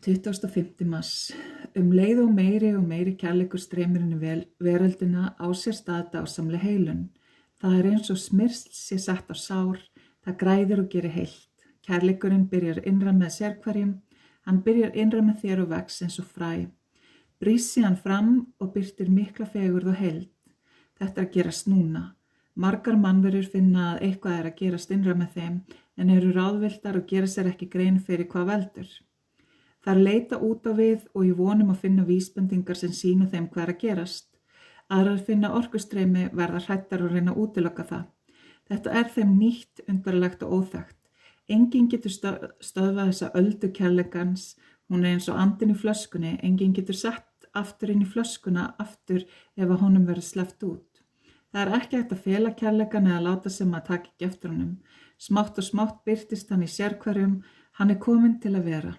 25. mars. Leið og meiri kærleikur streymir inn í veröldina á sér stað dásamleg heilun. Það eins og smyrsl sé sett á sár, það græðir og gerir heilt. Kærleikurinn byrjar innra með sérhverjum, hann byrjar innra með þér og vex eins og fræ. Brýst síðan fram og birtir mikla fegurð og heild. Þetta að gerast núna. Margar mannverur finna að eitthvað að gerast innra með þeim, en eru ráðvilltar og gera sér ekki grein fyrir hvað veldur. Þær leita út á við og í vonum að finna vísbendingar sem sýna þeim hvað að gerast. Aðrar finna orkustreymi, verða hrættar og reyna að útiloka það. Þetta þeim nýtt, undarlegt og óþekkt. Enginn getur stöðvað þessa öldu kærleikans, hún eins og andinn í flöskunni, enginn getur sett aftur inn í flöskuna aftur ef að honum verður sleppt út. Það ekki hægt að fela kærleikan eða láta sem að taka ekki eftir honum. Smátt og smátt birtist hann í sérhverjum, hann kominn til að vera.